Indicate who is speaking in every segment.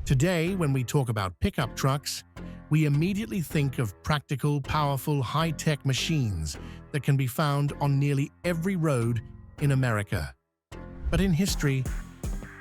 Speaker 1: Today, when we talk about pickup trucks, we immediately think of practical, powerful, high-tech machines that can be found on nearly every road in America. But in history,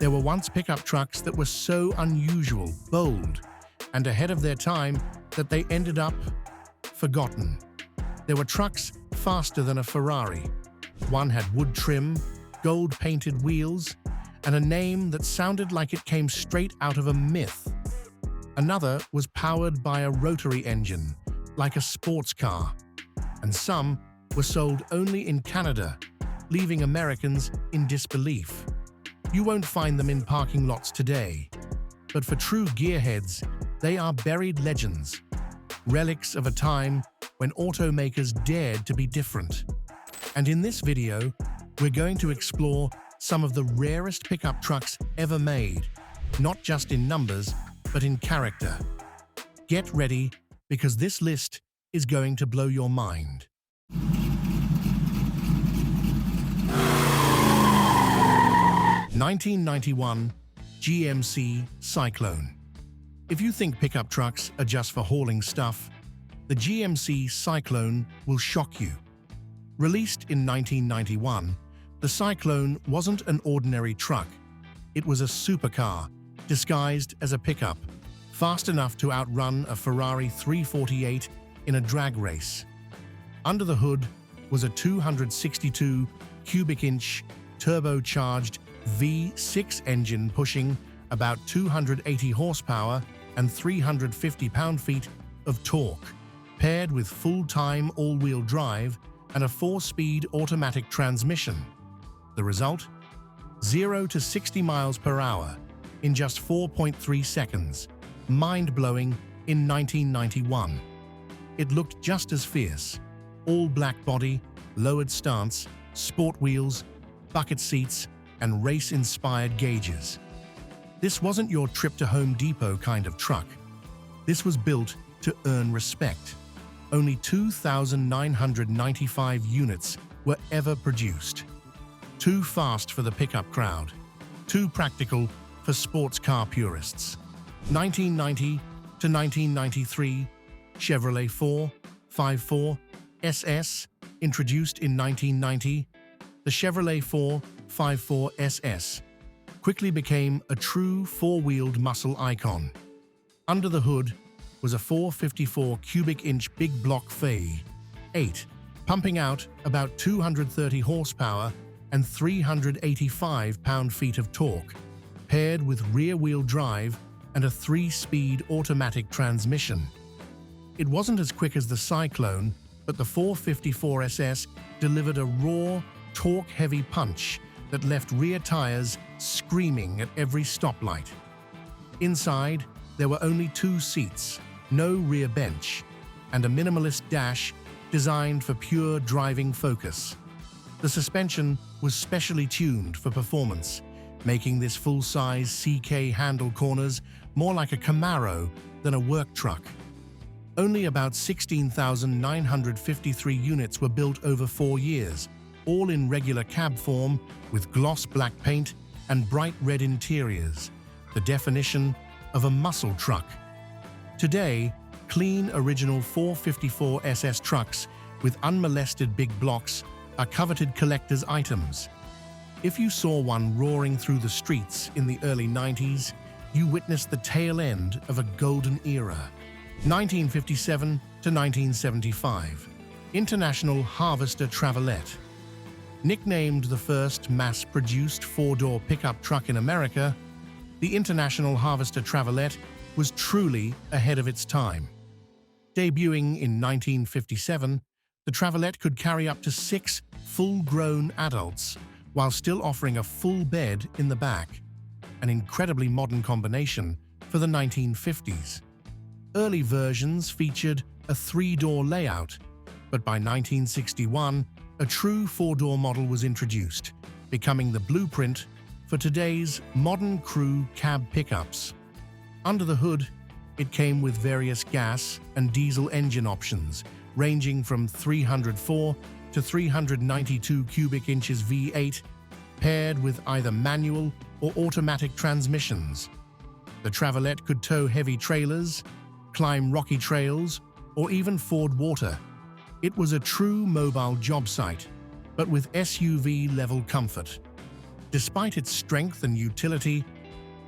Speaker 1: there were once pickup trucks that were so unusual, bold, and ahead of their time that they ended up forgotten. There were trucks faster than a Ferrari. One had wood trim, gold-painted wheels, and a name that sounded like it came straight out of a myth. Another was powered by a rotary engine, like a sports car. And some were sold only in Canada, leaving Americans in disbelief. You won't find them in parking lots today. But for true gearheads, they are buried legends, relics of a time when automakers dared to be different. And in this video, we're going to explore some of the rarest pickup trucks ever made, not just in numbers, but in character. Get ready, because this list is going to blow your mind. (1991) GMC Syclone. If you think pickup trucks are just for hauling stuff, the GMC Syclone will shock you. Released in 1991, the Syclone wasn't an ordinary truck. It was a supercar, disguised as a pickup, fast enough to outrun a Ferrari 348 in a drag race. Under the hood was a 262 cubic inch turbocharged V6 engine pushing about 280 horsepower and 350 pound-feet of torque, paired with full-time all-wheel drive and a 4-speed automatic transmission. The result? 0 to 60 miles per hour in just 4.3 seconds. Mind-blowing in 1991. It looked just as fierce. All-black body, lowered stance, sport wheels, bucket seats, and race-inspired gauges. This wasn't your trip to Home Depot kind of truck. This was built to earn respect. Only 2,995 units were ever produced. Too fast for the pickup crowd. Too practical for sports car purists. 1990 to 1993, Chevrolet 454 SS, introduced in 1990, the Chevrolet 454 SS quickly became a true four-wheeled muscle icon. Under the hood was a 454 cubic inch big block V8, pumping out about 230 horsepower and 385 pound-feet of torque, paired with rear-wheel drive and a 3-speed automatic transmission. It wasn't as quick as the Syclone, but the 454 SS delivered a raw, torque-heavy punch that left rear tires screaming at every stoplight. Inside, there were only 2 seats, no rear bench, and a minimalist dash designed for pure driving focus. The suspension was specially tuned for performance, making this full-size CK handle corners more like a Camaro than a work truck. Only about 16,953 units were built over 4 years, all in regular cab form with gloss black paint and bright red interiors, the definition of a muscle truck. Today, clean original 454 SS trucks with unmolested big blocks are coveted collector's items. If you saw one roaring through the streets in the early 90s, you witnessed the tail end of a golden era. 1957 to 1975, International Harvester Travelette. Nicknamed the first mass-produced 4-door pickup truck in America, the International Harvester Travelette was truly ahead of its time. Debuting in 1957, the Travelette could carry up to 6 full-grown adults while still offering a full bed in the back, an incredibly modern combination for the 1950s. Early versions featured a 3-door layout, but by 1961, a true 4-door model was introduced, becoming the blueprint for today's modern crew cab pickups. Under the hood, it came with various gas and diesel engine options, ranging from 304 to 392 cubic inches V8, paired with either manual or automatic transmissions. The Travelette could tow heavy trailers, climb rocky trails, or even ford water. It was a true mobile job site, but with SUV-level comfort. Despite its strength and utility,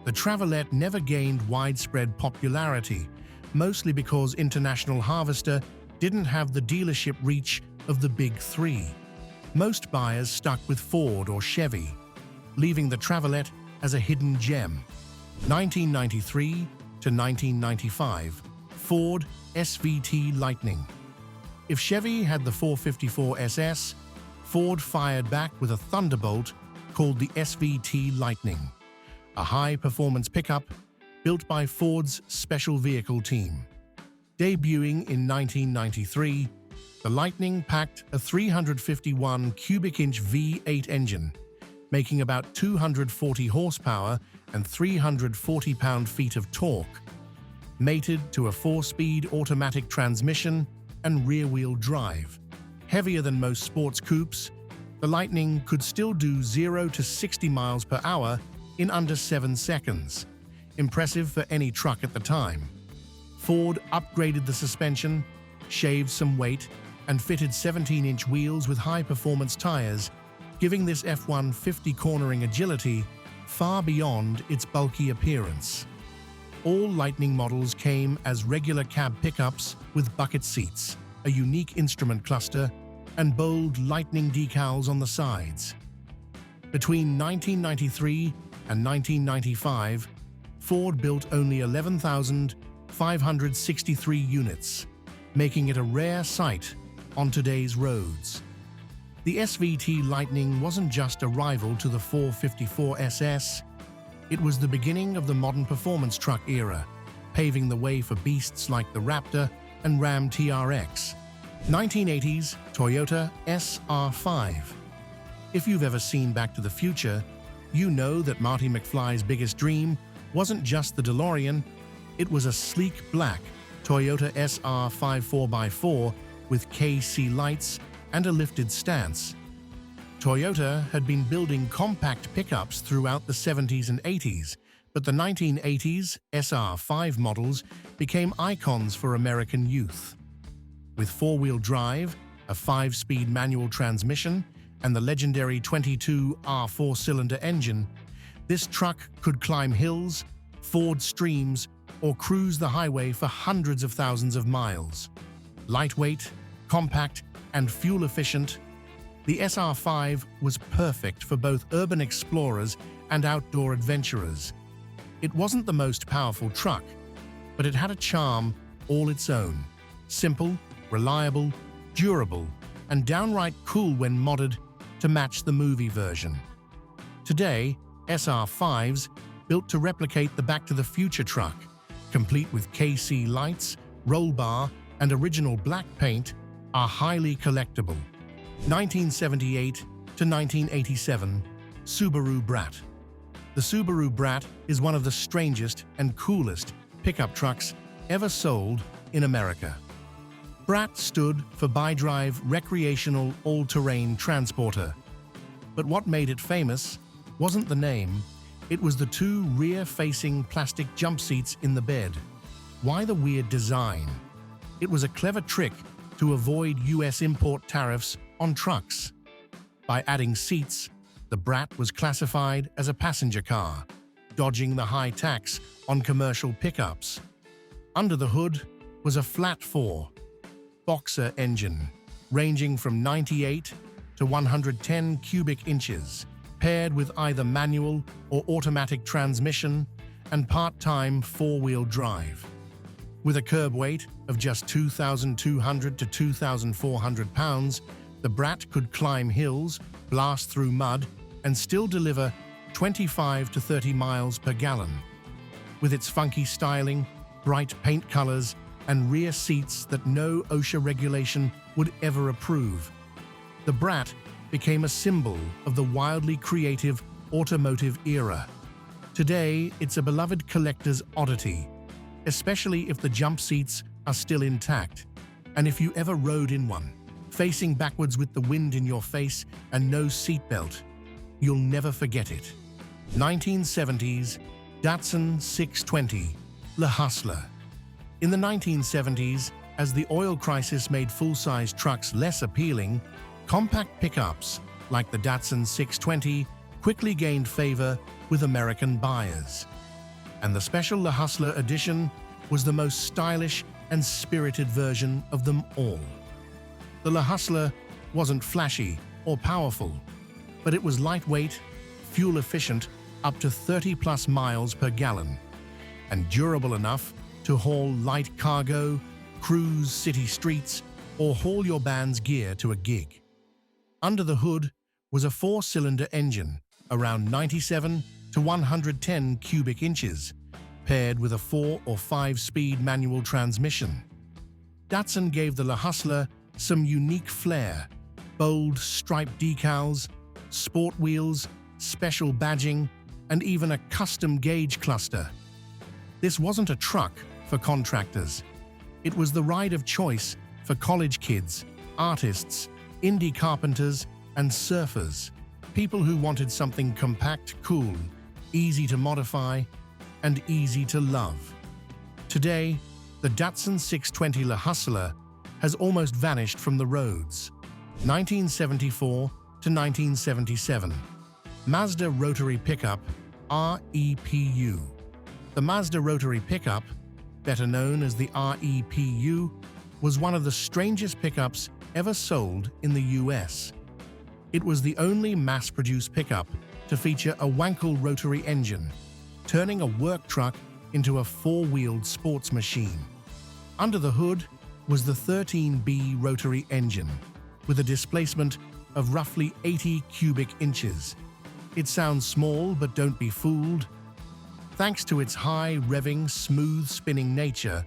Speaker 1: the Travelette never gained widespread popularity, mostly because International Harvester didn't have the dealership reach of the Big Three. Most buyers stuck with Ford or Chevy, leaving the Travelette as a hidden gem. 1993 to 1995, Ford SVT Lightning. If Chevy had the 454 SS, Ford fired back with a thunderbolt called the SVT Lightning, a high-performance pickup built by Ford's special vehicle team. Debuting in 1993, the Lightning packed a 351 cubic inch V8 engine, making about 240 horsepower and 340 pound-feet of torque, mated to a 4-speed automatic transmission and rear-wheel drive. Heavier than most sports coupes, the Lightning could still do 0 to 60 miles per hour in under 7 seconds, impressive for any truck at the time. Ford upgraded the suspension, shaved some weight, and fitted 17-inch wheels with high-performance tires, giving this F-150 cornering agility far beyond its bulky appearance. All Lightning models came as regular cab pickups with bucket seats, a unique instrument cluster, and bold Lightning decals on the sides. Between 1993 and 1995, Ford built only 11,563 units, making it a rare sight on today's roads. The SVT Lightning wasn't just a rival to the 454 SS, it was the beginning of the modern performance truck era, paving the way for beasts like the Raptor and Ram TRX. 1980s Toyota SR5. If you've ever seen Back to the Future, you know that Marty McFly's biggest dream wasn't just the DeLorean, it was a sleek black Toyota SR5 4x4 with KC lights and a lifted stance. Toyota had been building compact pickups throughout the 70s and 80s, but the 1980s SR5 models became icons for American youth. With four-wheel drive, a 5-speed manual transmission, and the legendary 22R 4-cylinder engine, this truck could climb hills, ford streams, or cruise the highway for hundreds of thousands of miles. Lightweight, compact, and fuel-efficient, the SR5 was perfect for both urban explorers and outdoor adventurers. It wasn't the most powerful truck, but it had a charm all its own. Simple, reliable, durable, and downright cool when modded to match the movie version. Today, SR5s, built to replicate the Back to the Future truck, complete with KC lights, roll bar, and original black paint, are highly collectible. 1978 to 1987, Subaru BRAT. The Subaru BRAT is one of the strangest and coolest pickup trucks ever sold in America. BRAT stood for Bi-Drive Recreational All-Terrain Transporter. But what made it famous wasn't the name, it was the two rear-facing plastic jump seats in the bed. Why the weird design? It was a clever trick to avoid US import tariffs on trucks. By adding seats, the BRAT was classified as a passenger car, dodging the high tax on commercial pickups. Under the hood was a flat-4 boxer engine, ranging from 98 to 110 cubic inches, paired with either manual or automatic transmission and part-time four-wheel drive. With a curb weight of just 2,200 to 2,400 pounds, the BRAT could climb hills, blast through mud, and still deliver 25 to 30 miles per gallon. With its funky styling, bright paint colors, and rear seats that no OSHA regulation would ever approve, the BRAT became a symbol of the wildly creative automotive era. Today, it's a beloved collector's oddity, especially if the jump seats are still intact, and if you ever rode in one. Facing backwards with the wind in your face and no seatbelt, you'll never forget it. 1970s Datsun 620 Le Hustler. In the 1970s, as the oil crisis made full-size trucks less appealing, compact pickups like the Datsun 620 quickly gained favor with American buyers. And the special Le Hustler edition was the most stylish and spirited version of them all. The Le Hustler wasn't flashy or powerful, but it was lightweight, fuel-efficient, up to 30+ miles per gallon, and durable enough to haul light cargo, cruise city streets, or haul your band's gear to a gig. Under the hood was a 4-cylinder engine, around 97 to 110 cubic inches, paired with a 4- or 5-speed manual transmission. Datsun gave the Le Hustler some unique flair: bold striped decals, sport wheels, special badging, and even a custom gauge cluster. This wasn't a truck for contractors. It was the ride of choice for college kids, artists, indie carpenters, and surfers, people who wanted something compact, cool, easy to modify, and easy to love. Today, the Datsun 620 Le Hustler has almost vanished from the roads. 1974 to 1977. Mazda Rotary Pickup, REPU. The Mazda Rotary Pickup, better known as the REPU, was one of the strangest pickups ever sold in the US. It was the only mass-produced pickup to feature a Wankel rotary engine, turning a work truck into a 4-wheeled sports machine. Under the hood was the 13B rotary engine, with a displacement of roughly 80 cubic inches. It sounds small, but don't be fooled. Thanks to its high revving, smooth spinning nature,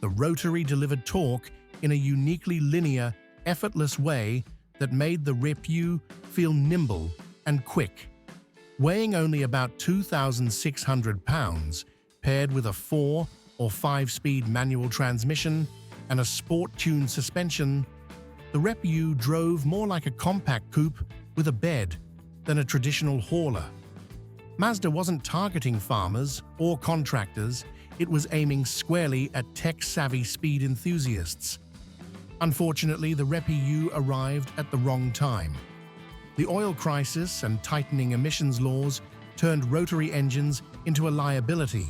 Speaker 1: the Rotary delivered torque in a uniquely linear, effortless way that made the REPU feel nimble and quick. Weighing only about 2,600 pounds, paired with a 4- or 5-speed manual transmission and a sport-tuned suspension, the REPU drove more like a compact coupe with a bed than a traditional hauler. Mazda wasn't targeting farmers or contractors, it was aiming squarely at tech-savvy speed enthusiasts. Unfortunately, the REPU arrived at the wrong time. The oil crisis and tightening emissions laws turned rotary engines into a liability.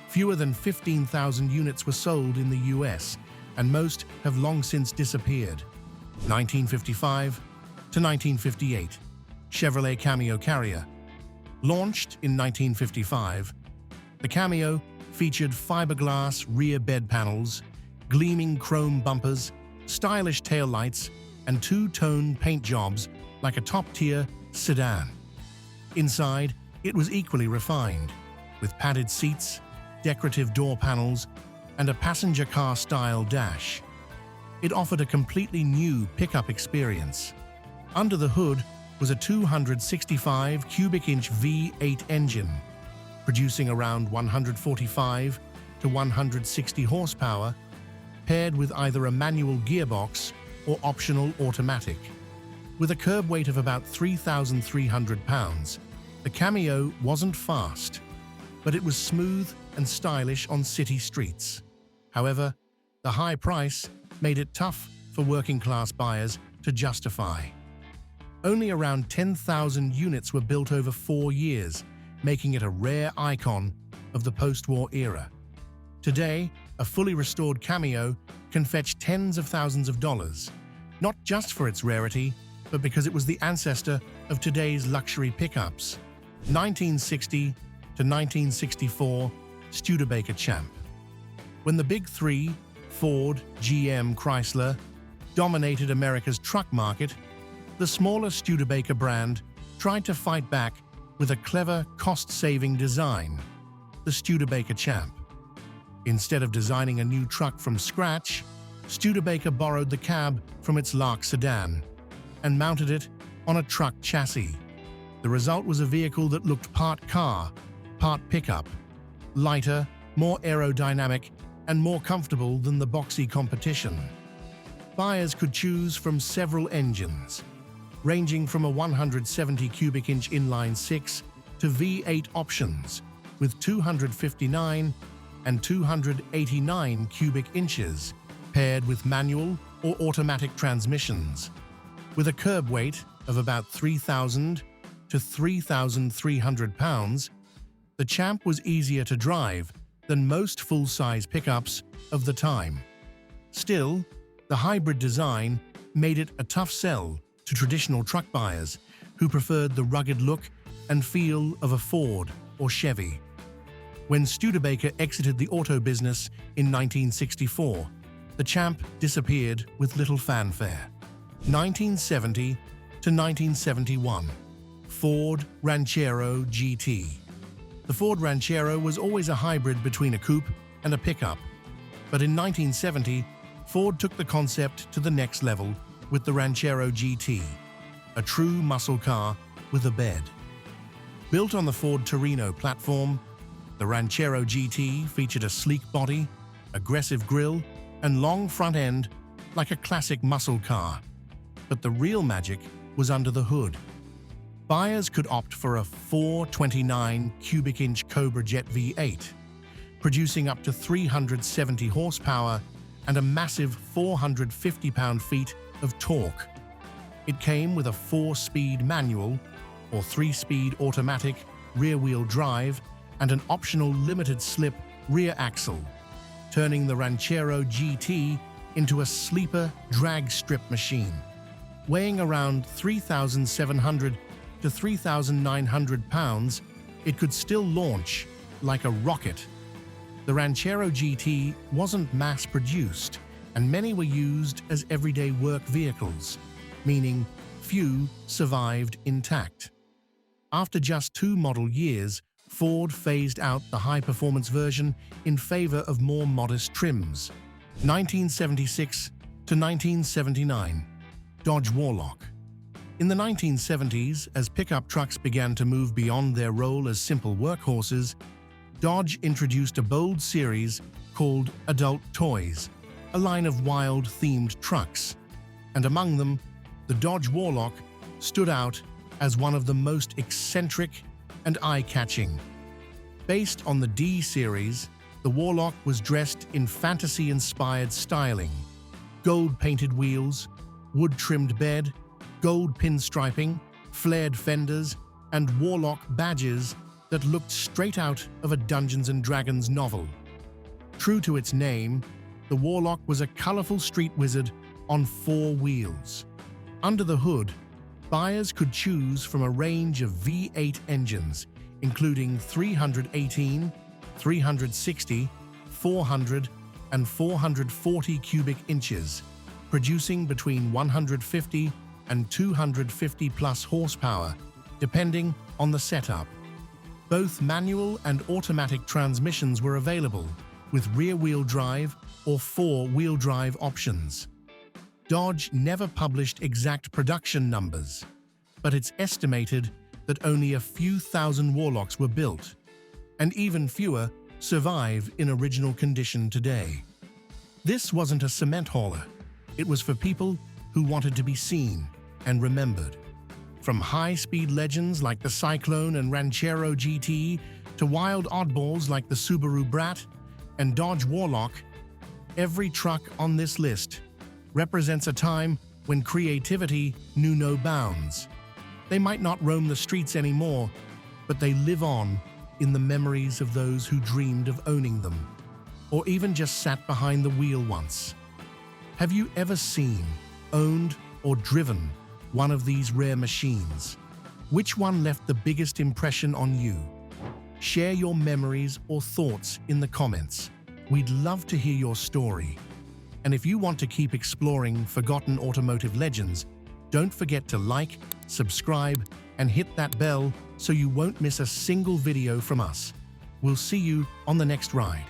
Speaker 1: Fewer than 15,000 units were sold in the US, and most have long since disappeared. 1955 to 1958. Chevrolet Cameo Carrier. Launched in 1955, the Cameo featured fiberglass rear bed panels, gleaming chrome bumpers, stylish taillights, and 2-tone paint jobs like a top-tier sedan. Inside, it was equally refined, with padded seats, decorative door panels, and a passenger car-style dash. It offered a completely new pickup experience. Under the hood was a 265 cubic inch V8 engine, producing around 145 to 160 horsepower, paired with either a manual gearbox or optional automatic. With a curb weight of about 3,300 pounds, the Cameo wasn't fast, but it was smooth and stylish on city streets. However, the high price made it tough for working-class buyers to justify. Only around 10,000 units were built over 4 years, making it a rare icon of the post-war era. Today, a fully restored Cameo can fetch tens of thousands of dollars, not just for its rarity, but because it was the ancestor of today's luxury pickups. 1960 to 1964 Studebaker Champ. When the Big Three, Ford, GM, Chrysler, dominated America's truck market, the smaller Studebaker brand tried to fight back with a clever, cost-saving design, the Studebaker Champ. Instead of designing a new truck from scratch, Studebaker borrowed the cab from its Lark sedan and mounted it on a truck chassis. The result was a vehicle that looked part car, part pickup, lighter, more aerodynamic, and more comfortable than the boxy competition. Buyers could choose from several engines, ranging from a 170 cubic inch inline-six to V8 options, with 259 and 289 cubic inches, paired with manual or automatic transmissions. With a curb weight of about 3,000 to 3,300 pounds, the Champ was easier to drive than most full-size pickups of the time. Still, the hybrid design made it a tough sell to traditional truck buyers who preferred the rugged look and feel of a Ford or Chevy. When Studebaker exited the auto business in 1964, the Champ disappeared with little fanfare. 1970 to 1971, Ford Ranchero GT. The Ford Ranchero was always a hybrid between a coupe and a pickup, but in 1970, Ford took the concept to the next level with the Ranchero GT, a true muscle car with a bed. Built on the Ford Torino platform, the Ranchero GT featured a sleek body, aggressive grille, and long front end like a classic muscle car. But the real magic was under the hood. Buyers could opt for a 429 cubic inch Cobra Jet V8, producing up to 370 horsepower and a massive 450 pound-feet of torque. It came with a 4-speed manual or 3-speed automatic rear-wheel drive and an optional limited-slip rear axle, turning the Ranchero GT into a sleeper drag strip machine. Weighing around 3,700 to 3,900 pounds, it could still launch like a rocket. The Ranchero GT wasn't mass-produced, and many were used as everyday work vehicles, meaning few survived intact. After just 2 model years, Ford phased out the high-performance version in favor of more modest trims. 1976 to 1979, Dodge Warlock. In the 1970s, as pickup trucks began to move beyond their role as simple workhorses, Dodge introduced a bold series called Adult Toys, a line of wild-themed trucks, and among them, the Dodge Warlock stood out as one of the most eccentric and eye-catching. Based on the D series, the Warlock was dressed in fantasy-inspired styling: gold-painted wheels, wood-trimmed bed, gold pinstriping, flared fenders, and Warlock badges that looked straight out of a Dungeons & Dragons novel. True to its name, the Warlock was a colorful street wizard on 4 wheels. Under the hood, buyers could choose from a range of V8 engines, including 318, 360, 400, and 440 cubic inches, producing between 150 and 250 plus horsepower, depending on the setup. Both manual and automatic transmissions were available, with rear-wheel drive or 4-wheel drive options. Dodge never published exact production numbers, but it's estimated that only a few thousand Warlocks were built, and even fewer survive in original condition today. This wasn't a cement hauler. It was for people who wanted to be seen and remembered. From high-speed legends like the Syclone and Ranchero GT to wild oddballs like the Subaru BRAT and Dodge Warlock, every truck on this list represents a time when creativity knew no bounds. They might not roam the streets anymore, but they live on in the memories of those who dreamed of owning them, or even just sat behind the wheel once. Have you ever seen, owned, or driven one of these rare machines? Which one left the biggest impression on you? Share your memories or thoughts in the comments. We'd love to hear your story. And if you want to keep exploring forgotten automotive legends, don't forget to like, subscribe, and hit that bell so you won't miss a single video from us. We'll see you on the next ride.